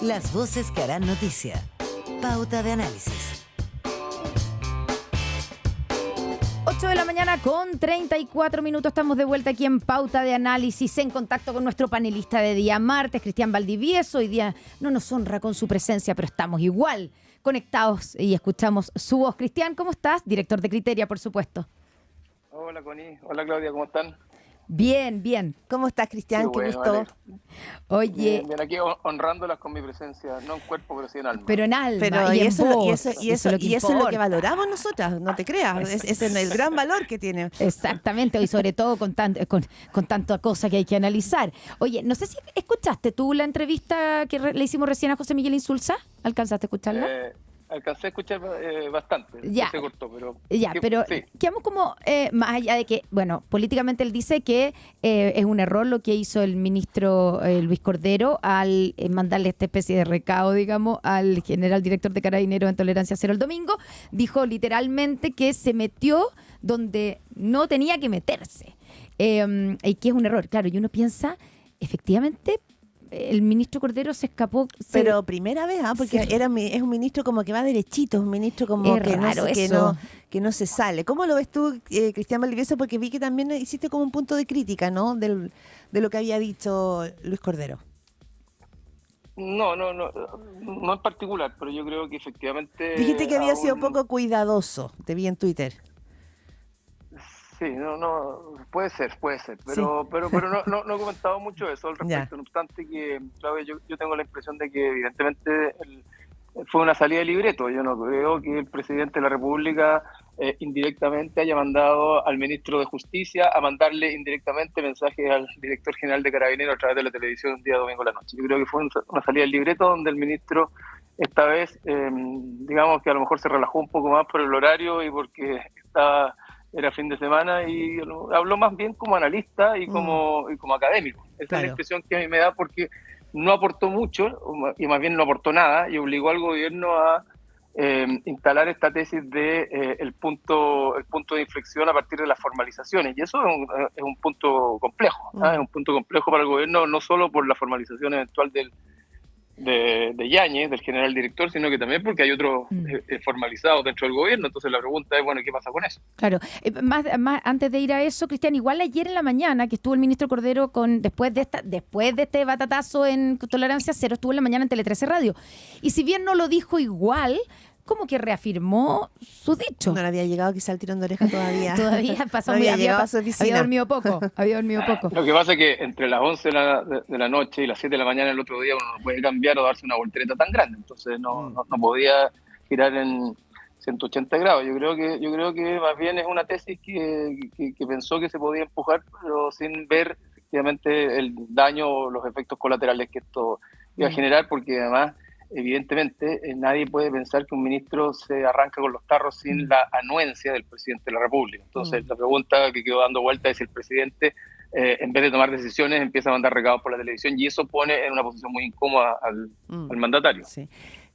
Las voces que harán noticia. Pauta de análisis. 8 de la mañana con 34 minutos. Estamos de vuelta aquí en Pauta de Análisis, en contacto con nuestro panelista de día martes, Cristian Valdivieso. Hoy día no nos honra con su presencia, pero estamos igual conectados y escuchamos su voz. Cristian, ¿cómo estás? Director de Criteria, por supuesto. Hola, Connie. Hola, Claudia. ¿Cómo están? Bien, bien. ¿Cómo estás, Cristian? Qué bueno, gusto. Oye, bien, aquí honrándolas con mi presencia, no en cuerpo, pero sí en alma. pero en alma, Pero y en eso voz. es lo que valoramos nosotras, no te creas. Es el gran valor que tiene. Exactamente, y sobre todo con tanta cosa que hay que analizar. Oye, no sé si escuchaste tú la entrevista que le hicimos recién a José Miguel Insulza. ¿Alcanzaste a escucharla? Alcancé a escuchar bastante, ya, se cortó, pero... pero sí. quedamos como, más allá de que, bueno, políticamente él dice que es un error lo que hizo el ministro Luis Cordero al mandarle esta especie de recado, digamos, al general director de Carabineros en Tolerancia Cero el domingo. Dijo literalmente que se metió donde no tenía que meterse, y que es un error. Claro, y uno piensa, efectivamente, el ministro Cordero se escapó. Pero primera vez, porque sí. Es un ministro como que va derechito, es un ministro como es que, raro que no se sale. ¿Cómo lo ves tú, Cristian Valdivieso? Porque vi que también hiciste como un punto de crítica, ¿no? De lo que había dicho Luis Cordero. No en particular, pero yo creo que efectivamente... Dijiste que había sido poco cuidadoso, te vi en Twitter. Sí, puede ser, pero sí. pero no he comentado mucho eso al respecto. No obstante que, Claudia, yo tengo la impresión de que evidentemente fue una salida de libreto. Yo no creo que el presidente de la República indirectamente haya mandado al ministro de Justicia a mandarle indirectamente mensajes al director general de Carabineros a través de la televisión un día domingo a la noche. Yo creo que fue una salida del libreto donde el ministro esta vez, digamos que a lo mejor se relajó un poco más por el horario y porque era fin de semana y habló más bien como analista y como académico. Esa es la impresión que a mí me da, porque no aportó mucho, y más bien no aportó nada, y obligó al gobierno a instalar esta tesis de el punto de inflexión a partir de las formalizaciones. Y eso es un punto complejo, es un punto complejo para el gobierno, no solo por la formalización eventual de Yáñez, del general director, sino que también porque hay otros formalizados dentro del gobierno. Entonces la pregunta es, bueno, ¿qué pasa con eso? Claro, más antes de ir a eso, Cristian, igual ayer en la mañana que estuvo el ministro Cordero después de este batatazo en Tolerancia Cero, estuvo en la mañana en Tele 13 Radio. Y si bien no lo dijo igual, como que reafirmó su dicho. No le había llegado quizá el tirón de oreja todavía. Todavía pasó, no había dormido poco. Lo que pasa es que entre las 11 de la noche y las 7 de la mañana el otro día uno no puede cambiar o darse una voltereta tan grande. Entonces no podía girar en 180 grados. Yo creo que más bien es una tesis que pensó que se podía empujar, pero sin ver efectivamente el daño o los efectos colaterales que esto iba a generar, porque además evidentemente nadie puede pensar que un ministro se arranca con los tarros sin la anuencia del presidente de la República. Entonces la pregunta que quedó dando vuelta es si el presidente en vez de tomar decisiones empieza a mandar recados por la televisión, y eso pone en una posición muy incómoda al mandatario. Sí.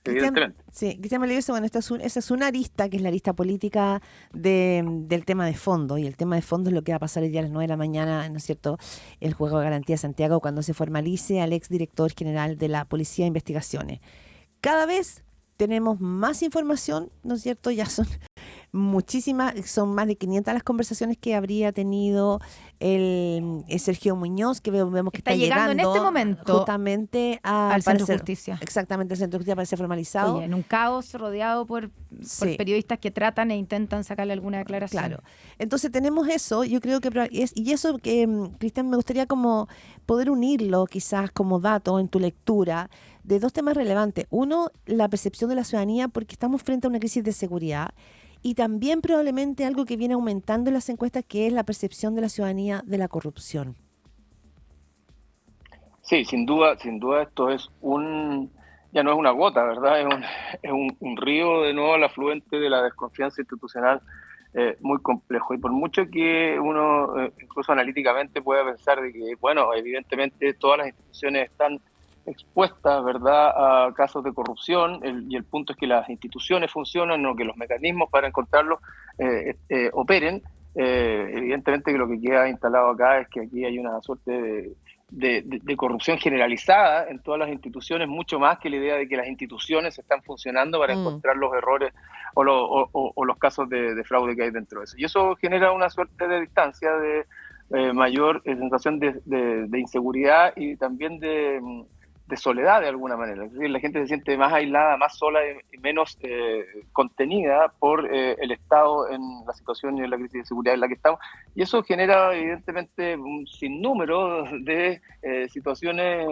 Evidentemente. Cristian Valdivieso, bueno, esa es una arista, que es la arista política del tema de fondo, y el tema de fondo es lo que va a pasar el día a las 9 de la mañana, ¿no es cierto?, el Juego de Garantía de Santiago, cuando se formalice al exdirector general de la Policía de Investigaciones. Cada vez tenemos más información, ¿no es cierto? Ya son muchísimas, son más de 500 las conversaciones que habría tenido el Sergio Muñoz, que vemos que está llegando en este momento justamente al Centro de Justicia. Exactamente, el Centro de Justicia parece formalizado. Oye, en un caos rodeado por periodistas que tratan e intentan sacarle alguna declaración. Claro. Entonces tenemos eso, yo creo que y eso que, Cristian, me gustaría como poder unirlo quizás como dato en tu lectura de dos temas relevantes. Uno, la percepción de la ciudadanía, porque estamos frente a una crisis de seguridad, y también probablemente algo que viene aumentando en las encuestas, que es la percepción de la ciudadanía de la corrupción. Sí, sin duda esto es ya no es una gota, ¿verdad? Es un río de nuevo al afluente de la desconfianza institucional muy complejo. Y por mucho que uno, incluso analíticamente, pueda pensar de que, bueno, evidentemente todas las instituciones están expuestas, ¿verdad?, a casos de corrupción, y el punto es que las instituciones funcionan, no que los mecanismos para encontrarlos operen. Evidentemente que lo que queda instalado acá es que aquí hay una suerte de corrupción generalizada en todas las instituciones, mucho más que la idea de que las instituciones están funcionando para encontrar los errores o los casos de fraude que hay dentro de eso. Y eso genera una suerte de distancia, de mayor sensación de inseguridad y también de soledad de alguna manera. Es decir, la gente se siente más aislada, más sola y menos contenida por el Estado en la situación y en la crisis de seguridad en la que estamos. Y eso genera evidentemente un sinnúmero de situaciones,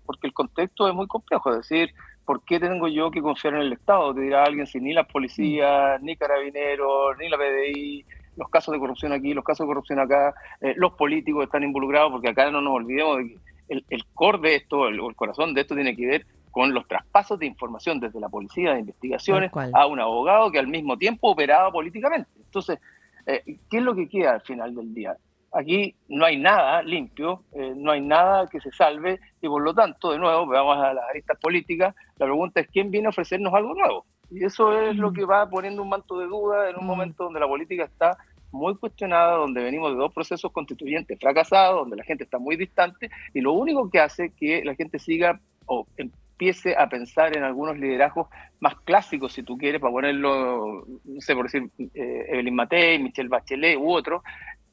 porque el contexto es muy complejo. Es decir, ¿por qué tengo yo que confiar en el Estado? Te dirá alguien, si ni las policías, ni carabineros, ni la PDI, los casos de corrupción aquí, los casos de corrupción acá, los políticos están involucrados, porque acá no nos olvidemos de que el core de esto, el corazón de esto tiene que ver con los traspasos de información desde la policía de investigaciones a un abogado que al mismo tiempo operaba políticamente. Entonces, ¿qué es lo que queda al final del día? Aquí no hay nada limpio, no hay nada que se salve y por lo tanto, de nuevo, vamos a las aristas políticas, la pregunta es ¿quién viene a ofrecernos algo nuevo? Y eso es lo que va poniendo un manto de duda en un momento donde la política está muy cuestionada, donde venimos de 2 procesos constituyentes fracasados, donde la gente está muy distante y lo único que hace que la gente siga o empiece a pensar en algunos liderazgos más clásicos, si tú quieres, para ponerlo, no sé, por decir, Evelyn Matei, Michelle Bachelet u otro,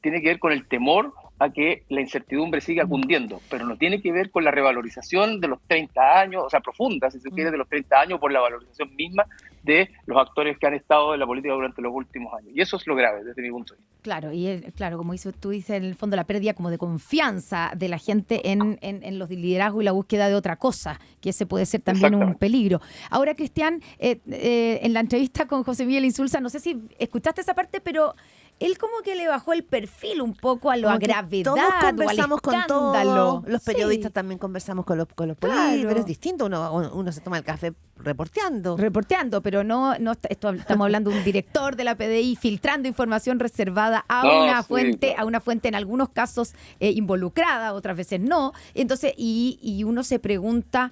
tiene que ver con el temor a que la incertidumbre siga cundiendo, pero no tiene que ver con la revalorización de los 30 años, o sea, profunda, si se quiere, de los 30 años por la valorización misma de los actores que han estado en la política durante los últimos años. Y eso es lo grave desde mi punto de vista. Claro, y claro, como tú dices, en el fondo la pérdida como de confianza de la gente en los liderazgos y la búsqueda de otra cosa, que ese puede ser también un peligro. Ahora, Cristian, en la entrevista con José Miguel Insulza, no sé si escuchaste esa parte, pero él como que le bajó el perfil un poco a la gravedad, todos conversamos o al con todos, los periodistas sí. también conversamos con los Claro. políticos, es distinto, uno se toma el café reporteando, pero no estamos hablando de un director de la PDI filtrando información reservada a una fuente en algunos casos involucrada, otras veces no. Entonces, y uno se pregunta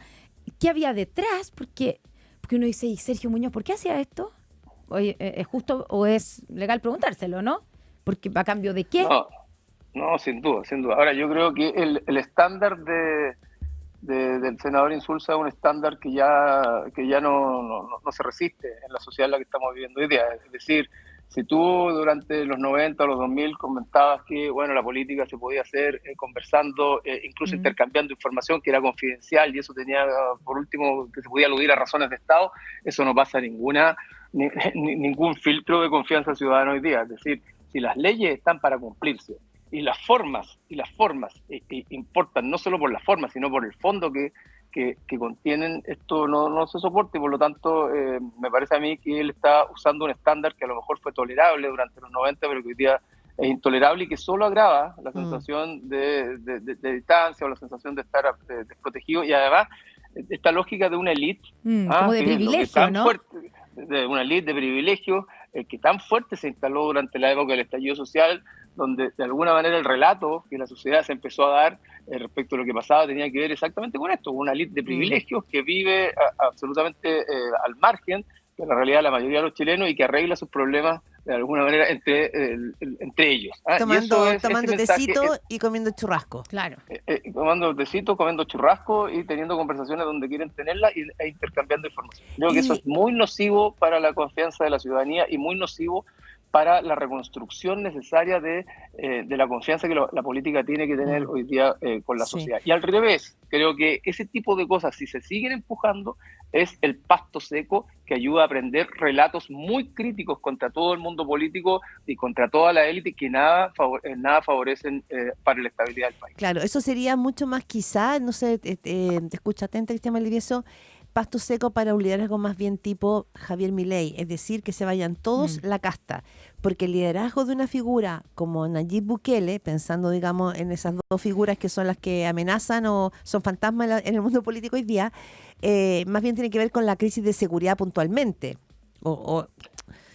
¿qué había detrás? Porque uno dice, ¿y Sergio Muñoz por qué hacía esto? Oye, ¿es justo o es legal preguntárselo, no? Porque ¿a cambio de qué? No, sin duda, sin duda. Ahora, yo creo que el estándar del senador Insulza es un estándar que ya no se resiste en la sociedad en la que estamos viviendo hoy día. Es decir, si tú durante los 90 o los 2000 comentabas que bueno, la política se podía hacer conversando, incluso intercambiando información que era confidencial y eso tenía, por último, que se podía aludir a razones de Estado, eso no pasa ningún filtro de confianza ciudadana hoy día. Es decir, si las leyes están para cumplirse y las formas importan no solo por las formas, sino por el fondo que contienen, esto no se soporta y por lo tanto me parece a mí que él está usando un estándar que a lo mejor fue tolerable durante los 90, pero que hoy día es intolerable y que solo agrava la sensación de distancia o la sensación de estar desprotegido y además esta lógica de una élite como de privilegio, ¿no? Fuerte, de una élite de privilegio que tan fuerte se instaló durante la época del estallido social, donde de alguna manera el relato que la sociedad se empezó a dar respecto a lo que pasaba tenía que ver exactamente con esto, una élite de privilegios que vive absolutamente al margen de la realidad de la mayoría de los chilenos y que arregla sus problemas de alguna manera entre ellos. Tomando tecito y comiendo churrasco. Claro. Tomando tecito, comiendo churrasco y teniendo conversaciones donde quieren tenerla e intercambiando información. Creo que eso es muy nocivo para la confianza de la ciudadanía y muy nocivo para la reconstrucción necesaria de la confianza que la política tiene que tener hoy día con la sociedad. Y al revés, creo que ese tipo de cosas, si se siguen empujando, es el pasto seco que ayuda a aprender relatos muy críticos contra todo el mundo político y contra toda la élite que nada favorecen para la estabilidad del país. Claro, eso sería mucho más quizá, no sé, te escucha atenta, Cristian Valdivieso, pasto seco para un liderazgo más bien tipo Javier Milei, es decir, que se vayan todos la casta, porque el liderazgo de una figura como Nayib Bukele, pensando digamos en esas dos figuras que son las que amenazan o son fantasmas en el mundo político hoy día, más bien tiene que ver con la crisis de seguridad puntualmente.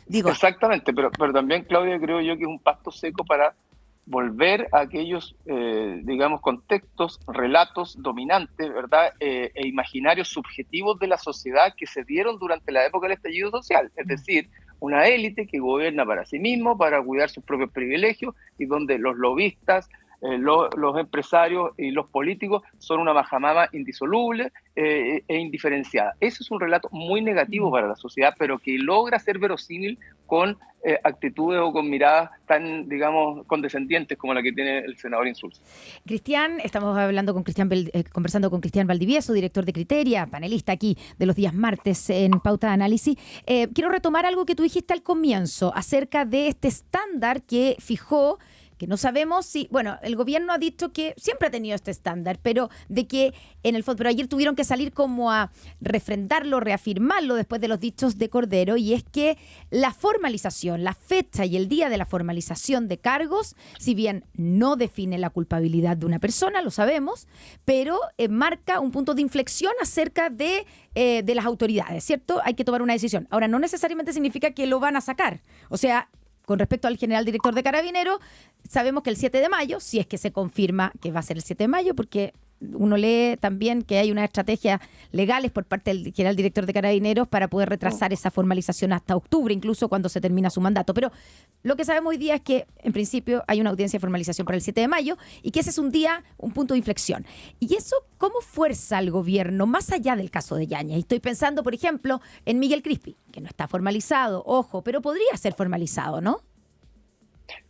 Digo, exactamente, pero también, Claudia, creo yo que es un pasto seco para volver a aquellos, digamos, contextos, relatos dominantes, ¿verdad? E imaginarios subjetivos de la sociedad que se dieron durante la época del estallido social. Es decir, una élite que gobierna para sí mismo, para cuidar sus propios privilegios y donde los lobistas, los empresarios y los políticos son una majamama indisoluble e indiferenciada. Eso es un relato muy negativo para la sociedad, pero que logra ser verosímil con actitudes o con miradas tan, digamos, condescendientes como la que tiene el senador Insulza. Cristian, estamos hablando con conversando con Cristian Valdivieso, director de Criteria, panelista aquí de los días martes en Pauta de Análisis. Quiero retomar algo que tú dijiste al comienzo acerca de este estándar que fijó, que no sabemos si, bueno, el gobierno ha dicho que siempre ha tenido este estándar, pero de que en el fondo, pero ayer tuvieron que salir como a refrendarlo, reafirmarlo después de los dichos de Cordero, y es que la formalización, la fecha y el día de la formalización de cargos, si bien no define la culpabilidad de una persona, lo sabemos, pero marca un punto de inflexión acerca de las autoridades, ¿cierto? Hay que tomar una decisión. Ahora, no necesariamente significa que lo van a sacar, o sea, con respecto al general director de Carabineros, sabemos que el 7 de mayo, si es que se confirma que va a ser el 7 de mayo, porque uno lee también que hay unas estrategias legales por parte del general director de Carabineros para poder retrasar esa formalización hasta octubre, incluso cuando se termina su mandato. Pero lo que sabemos hoy día es que, en principio, hay una audiencia de formalización para el 7 de mayo y que ese es un día, un punto de inflexión. ¿Y eso cómo fuerza al gobierno, más allá del caso de Yáñez? Y estoy pensando, por ejemplo, en Miguel Crispi, que no está formalizado, ojo, pero podría ser formalizado, ¿no?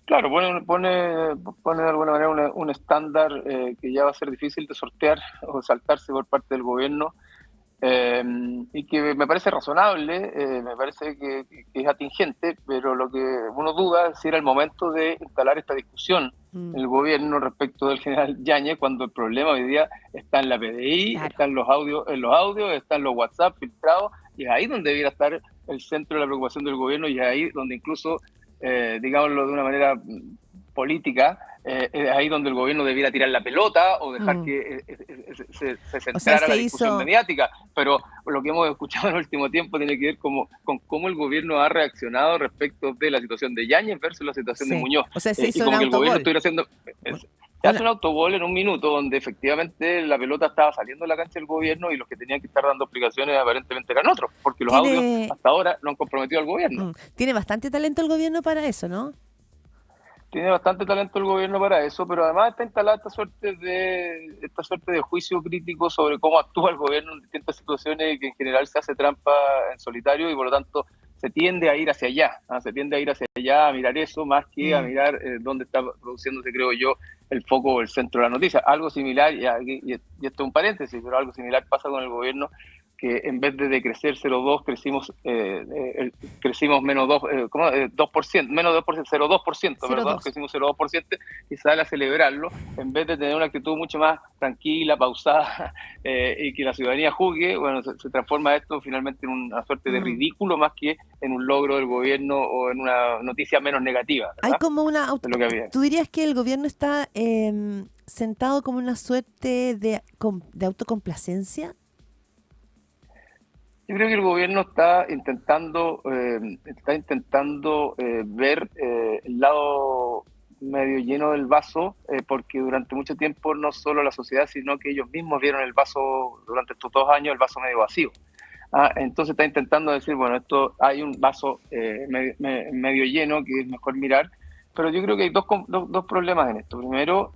Claro, pone de alguna manera un estándar que ya va a ser difícil de sortear o saltarse por parte del gobierno, y que me parece razonable, me parece que es atingente, pero lo que uno duda es si era el momento de instalar esta discusión en el gobierno respecto del general Yáñez, cuando el problema hoy día está en la PDI, claro, está en los audios, está en los WhatsApp filtrados, y es ahí donde debiera estar el centro de la preocupación del gobierno, y es ahí donde incluso digámoslo de una manera política, es ahí donde el gobierno debiera tirar la pelota o dejar que se centrara la discusión mediática. Pero lo que hemos escuchado en el último tiempo tiene que ver con cómo el gobierno ha reaccionado respecto de la situación de Yáñez versus la situación de Muñoz. O sea, se hizo y como un que el gobierno autogol. estuviera haciendo... Se hace un autogol en un minuto donde efectivamente la pelota estaba saliendo de la cancha del gobierno y los que tenían que estar dando explicaciones aparentemente eran otros, porque los audios hasta ahora no han comprometido al gobierno. Tiene bastante talento el gobierno para eso, ¿no? Tiene bastante talento el gobierno para eso, pero además está instalada esta suerte de juicio crítico sobre cómo actúa el gobierno en distintas situaciones y que en general se hace trampa en solitario y por lo tanto se tiende a ir hacia allá, a mirar eso más que a mirar dónde está produciéndose, creo yo, el foco o el centro de la noticia. Algo similar, y esto es un paréntesis, pero algo similar pasa con el gobierno, que en vez de decrecer 0,2 crecimos menos 2%, menos 2%, 0,2%, ¿verdad? Crecimos 0,2% y sale a celebrarlo, en vez de tener una actitud mucho más tranquila, pausada, y que la ciudadanía juzgue, bueno, se transforma esto finalmente en una suerte de ridículo más que en un logro del gobierno o en una noticia menos negativa, ¿verdad? Hay como una... ¿Tú dirías que el gobierno está sentado como una suerte de autocomplacencia? Yo creo que el gobierno está intentando ver el lado medio lleno del vaso, porque durante mucho tiempo no solo la sociedad, sino que ellos mismos vieron el vaso durante estos 2 años, el vaso medio vacío. Entonces está intentando decir, bueno, esto hay un vaso medio lleno que es mejor mirar, pero yo creo que hay dos problemas en esto. Primero,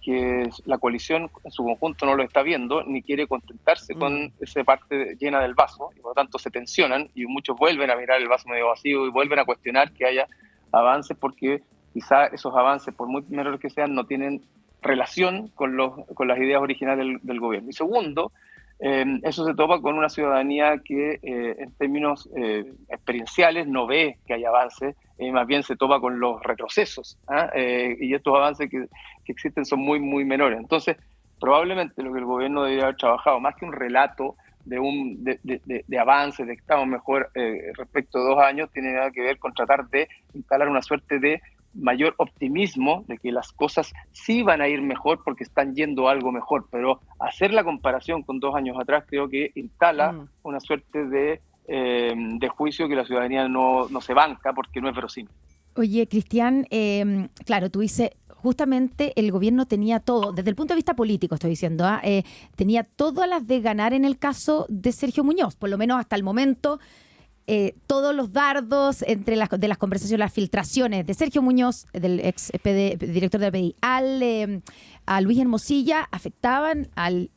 que la coalición en su conjunto no lo está viendo, ni quiere contentarse con esa parte llena del vaso, y por lo tanto se tensionan y muchos vuelven a mirar el vaso medio vacío y vuelven a cuestionar que haya avances, porque quizá esos avances, por muy menores que sean, no tienen relación con las ideas originales del gobierno. Y segundo, eso se topa con una ciudadanía que en términos experienciales no ve que hay avances, más bien se topa con los retrocesos, y estos avances que existen son muy, muy menores. Entonces, probablemente lo que el gobierno debería haber trabajado, más que un relato de avances, de que estamos mejor respecto a 2 años, tiene nada que ver con tratar de instalar una suerte de mayor optimismo de que las cosas sí van a ir mejor porque están yendo algo mejor, pero hacer la comparación con 2 años atrás creo que instala una suerte de juicio que la ciudadanía no se banca porque no es verosímil. Oye, Cristian, claro, tú dices, justamente el gobierno tenía todo, desde el punto de vista político estoy diciendo, tenía todas las de ganar en el caso de Sergio Muñoz, por lo menos hasta el momento. todos los dardos de las conversaciones, las filtraciones de Sergio Muñoz, del director de la PDI, a Luis Hermosilla, afectaban al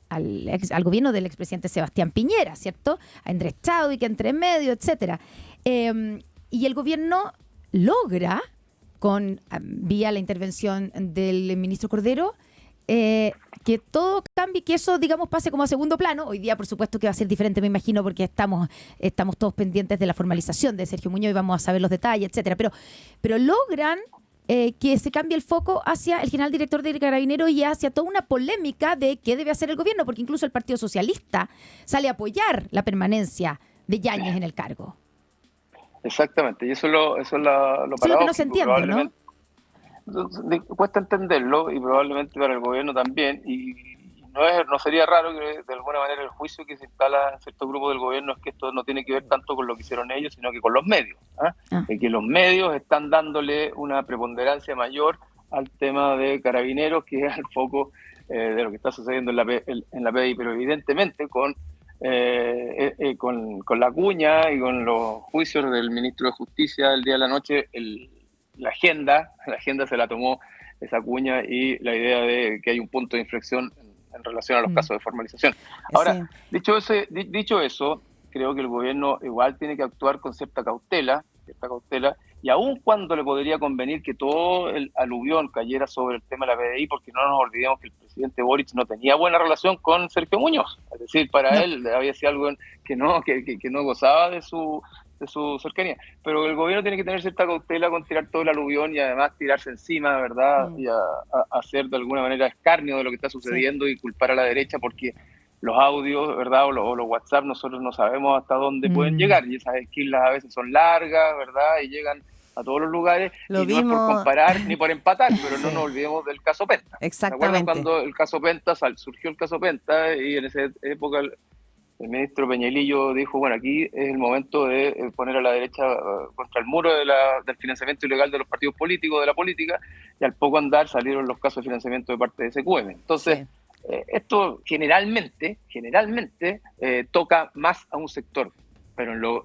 gobierno del expresidente Sebastián Piñera, ¿cierto? A Andrés Chadwick, entre medio, etcétera. Y el gobierno logra, vía la intervención del ministro Cordero, que todo cambie, que eso, digamos, pase como a segundo plano. Hoy día, por supuesto, que va a ser diferente, me imagino, porque estamos todos pendientes de la formalización de Sergio Muñoz y vamos a saber los detalles, etcétera. Pero logran que se cambie el foco hacia el general director de Carabineros y hacia toda una polémica de qué debe hacer el gobierno, porque incluso el Partido Socialista sale a apoyar la permanencia de Yáñez en el cargo. Exactamente, y eso es lo Eso es lo que no se entiende, ¿no? Cuesta entenderlo, y probablemente para el gobierno también, y no sería raro que de alguna manera el juicio que se instala en cierto grupo del gobierno es que esto no tiene que ver tanto con lo que hicieron ellos, sino que con los medios, de que los medios están dándole una preponderancia mayor al tema de Carabineros, que es el foco de lo que está sucediendo en la PDI, pero evidentemente con la cuña y con los juicios del ministro de Justicia el día de la noche, la agenda se la tomó esa cuña y la idea de que hay un punto de inflexión en relación a los casos de formalización. Ahora, dicho eso, creo que el gobierno igual tiene que actuar con cierta cautela, y aun cuando le podría convenir que todo el aluvión cayera sobre el tema de la PDI, porque no nos olvidemos que el presidente Boric no tenía buena relación con Sergio Muñoz, es decir, para él había sido algo que no gozaba de su cercanía, pero el gobierno tiene que tener cierta cautela con tirar todo el aluvión y además tirarse encima, ¿verdad? Y a hacer de alguna manera escarnio de lo que está sucediendo y culpar a la derecha, porque los audios, ¿verdad? O los WhatsApp, nosotros no sabemos hasta dónde pueden llegar, y esas esquilas a veces son largas, ¿verdad? Y llegan a todos los lugares, no es por comparar ni por empatar, pero no nos olvidemos del caso Penta. Exactamente. ¿Se acuerdan cuando el caso Penta surgió el caso Penta, y en esa época el ministro Peñalillo dijo, bueno, aquí es el momento de poner a la derecha contra el muro del financiamiento ilegal de los partidos políticos, de la política, y al poco andar salieron los casos de financiamiento de parte de SQM. Entonces, esto generalmente toca más a un sector, pero en lo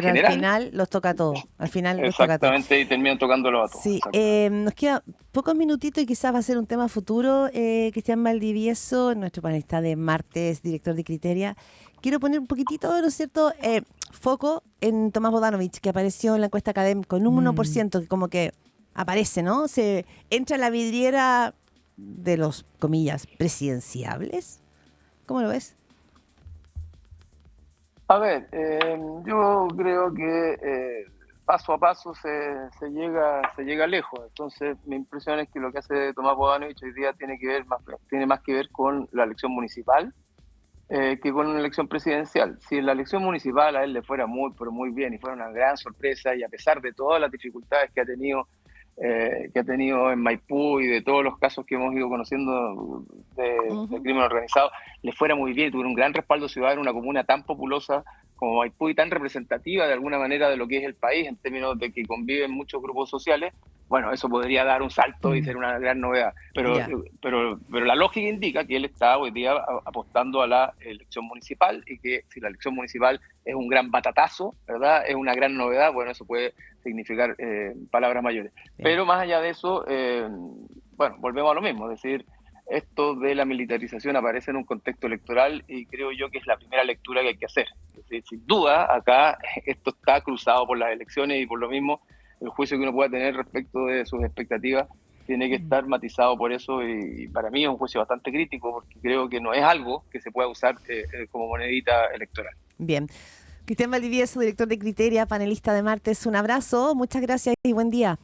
general... al final los toca a todos. Exactamente, y terminan tocándolo a todos. Sí, nos queda pocos minutitos y quizás va a ser un tema futuro. Cristian Valdivieso, nuestro panelista de martes, director de Criteria. Quiero poner un poquitito, ¿no es cierto?, foco en Tomás Bodanovich, que apareció en la encuesta Academ con un 1%, que como que aparece, ¿no? Se entra en la vidriera de los, comillas, presidenciables. ¿Cómo lo ves? A ver, yo creo que paso a paso se llega lejos. Entonces, mi impresión es que lo que hace Tomás Bodanovich hoy día tiene más que ver con la elección municipal que con una elección presidencial. Si en la elección municipal a él le fuera pero muy bien y fuera una gran sorpresa, y a pesar de todas las dificultades que ha tenido en Maipú y de todos los casos que hemos ido conociendo de crimen organizado, le fuera muy bien y tuviera un gran respaldo ciudadano en una comuna tan populosa como Maipú y tan representativa de alguna manera de lo que es el país en términos de que conviven muchos grupos sociales, bueno, eso podría dar un salto y ser una gran novedad. Pero la lógica indica que él está hoy día apostando a la elección municipal, y que si la elección municipal es un gran batatazo, ¿verdad?, es una gran novedad, bueno, eso puede significar palabras mayores. Pero más allá de eso, bueno, volvemos a lo mismo, es decir, esto de la militarización aparece en un contexto electoral, y creo yo que es la primera lectura que hay que hacer. Es decir, sin duda, acá esto está cruzado por las elecciones, y por lo mismo el juicio que uno pueda tener respecto de sus expectativas tiene que estar matizado por eso, y para mí es un juicio bastante crítico, porque creo que no es algo que se pueda usar como monedita electoral. Bien. Cristian Valdivieso, director de Criteria, panelista de martes, un abrazo, muchas gracias y buen día.